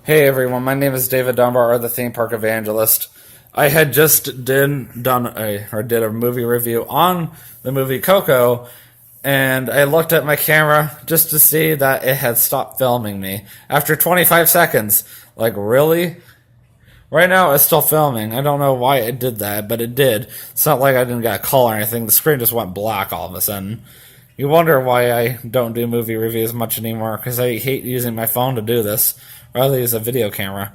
Hey everyone, my name is David Dunbar, or the Theme Park Evangelist. I had just did a movie review on the movie Coco, and I looked at my camera just to see that it had stopped filming me after 25 seconds. Like, really? Right now it's still filming. I don't know why it did that, but it did. It's not like I didn't get a call or anything. The screen just went black all of a sudden. You wonder why I don't do movie reviews much anymore, because I hate using my phone to do this. Rather use a video camera.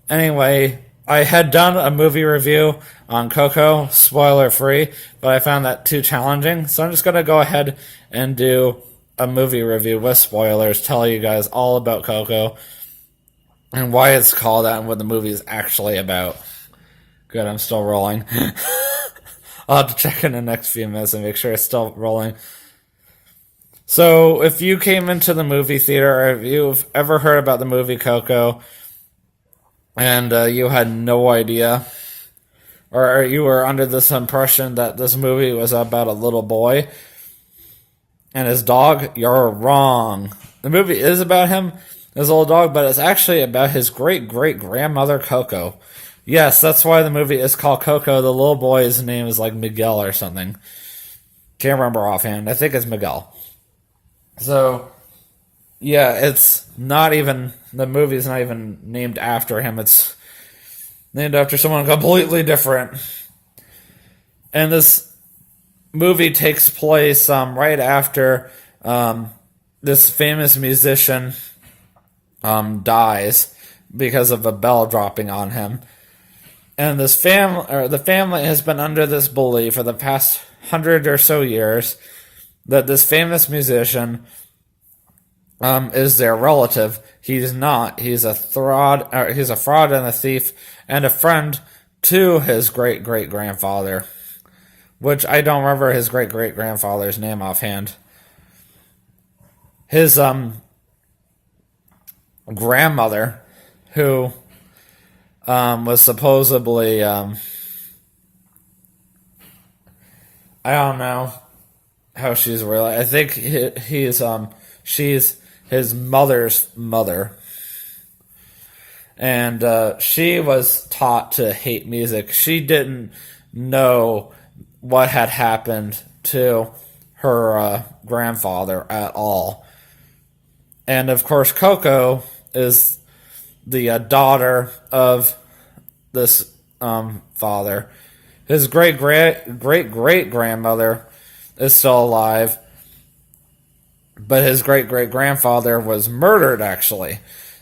Anyway, I had done a movie review on Coco, spoiler free, but I found that too challenging, so I'm just going to go ahead and do a movie review with spoilers, tell you guys all about Coco, and why it's called that and what the movie is actually about. Good, I'm still rolling. I'll have to check in the next few minutes and make sure it's still rolling. So, if you came into the movie theater, or if you've ever heard about the movie Coco, and you had no idea, or you were under this impression that this movie was about a little boy and his dog, you're wrong. The movie is about him, his little dog, but it's actually about his great-great-grandmother, Coco. Yes, that's why the movie is called Coco. The little boy's name is like Miguel or something. Can't remember offhand. I think it's Miguel. So, yeah, it's not even, the movie's not even named after him. It's named after someone completely different. And this movie takes place right after this famous musician dies because of a bell dropping on him. And the family has been under this belief for the past 100 or so years that this famous musician is their relative. He's not. He's a fraud. He's a fraud and a thief and a friend to his great-great-grandfather, which I don't remember his great-great-grandfather's name offhand. His grandmother, who was supposedly I don't know how she's really. I think she's his mother's mother, and she was taught to hate music. She didn't know what had happened to her grandfather at all, and of course, Coco is the daughter of this father. His great-great-grandmother is still alive, but his great-great-grandfather was murdered, actually.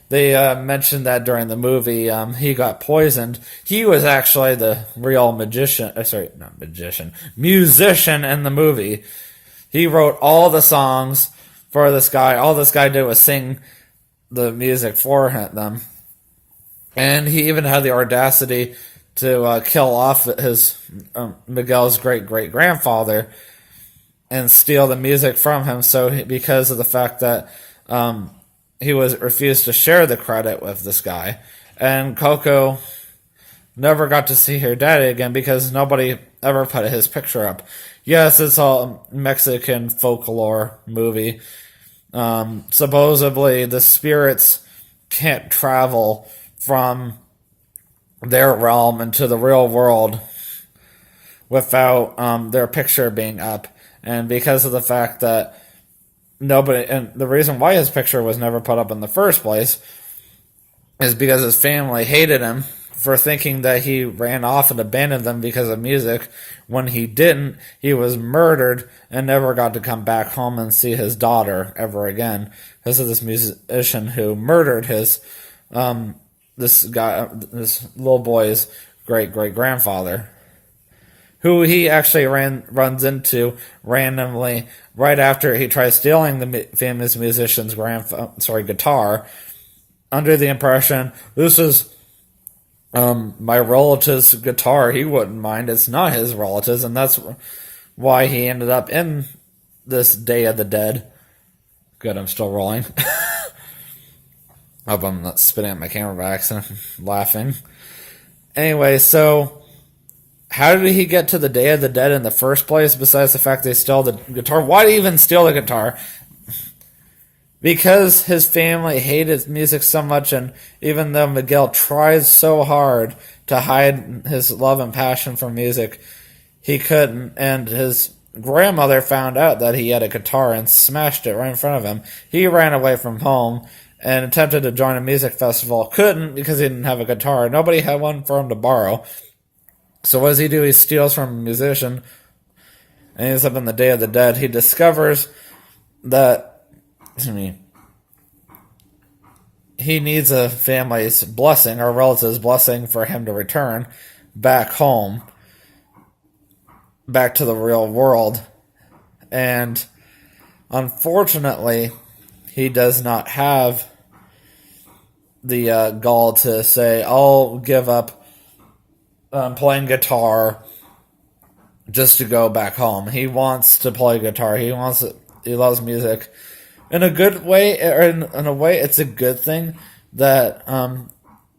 They mentioned that during the movie. He got poisoned. He was actually the real musician in the movie. He wrote all the songs for this guy. All this guy did was sing the music for them. And he even had the audacity to kill off his Miguel's great-great-grandfather and steal the music from him. So because of the fact that he was refused to share the credit with this guy, and Coco never got to see her daddy again because nobody ever put his picture up. Yes, it's a Mexican folklore movie. Supposedly the spirits can't travel from their realm into the real world without their picture being up. And because of the fact that and the reason why his picture was never put up in the first place is because his family hated him for thinking that he ran off and abandoned them because of music. When he didn't, he was murdered and never got to come back home and see his daughter ever again because of this musician who murdered his this little boy's great-great-grandfather, who he actually runs into randomly right after he tries stealing the famous musician's guitar, under the impression this is my relative's guitar. He wouldn't mind. It's not his relative's, and that's why he ended up in this Day of the Dead. Good, I'm still rolling. Hope I'm not spitting at my camera by accident. I'm laughing. Anyway, so how did he get to the Day of the Dead in the first place, besides the fact they stole the guitar? Why did he even steal the guitar? because his family hated music so much, and even though Miguel tries so hard to hide his love and passion for music, he couldn't, and his grandmother found out that he had a guitar and smashed it right in front of him. He ran away from home and attempted to join a music festival. Couldn't because he didn't have a guitar. Nobody had one for him to borrow. So what does he do? He steals from a musician and he ends up in the Day of the Dead. He discovers that he needs a family's blessing or relative's blessing for him to return back home, back to the real world. And unfortunately, he does not have the gall to say, I'll give up playing guitar just to go back home. He wants to play guitar. He loves music. In a good way, or in a way, it's a good thing that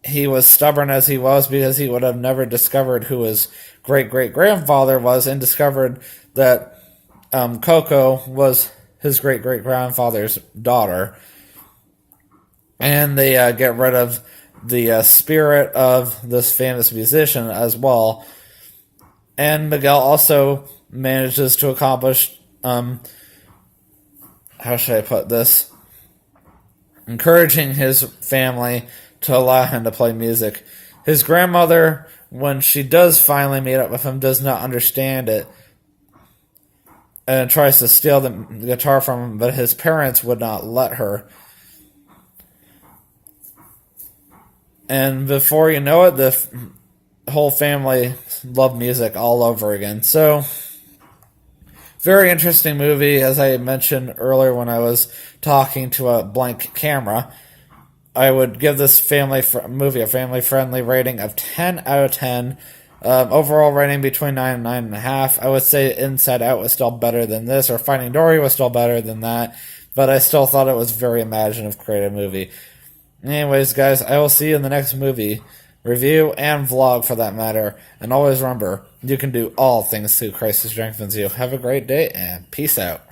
he was stubborn as he was, because he would have never discovered who his great-great-grandfather was, and discovered that Coco was his great-great-grandfather's daughter. And they get rid of the spirit of this famous musician as well. And Miguel also manages to accomplish, how should I put this? Encouraging his family to allow him to play music. His grandmother, when she does finally meet up with him, does not understand it and tries to steal the guitar from him, but his parents would not let her. And before you know it, the whole family loved music all over again. So, very interesting movie. As I mentioned earlier when I was talking to a blank camera, I would give this movie a family-friendly rating of 10 out of 10. Overall rating between 9 and 9.5. I would say Inside Out was still better than this, or Finding Dory was still better than that, but I still thought it was a very imaginative, creative movie. Anyways, guys, I will see you in the next movie review and vlog for that matter. And always remember, you can do all things through Christ who strengthens you. Have a great day and peace out.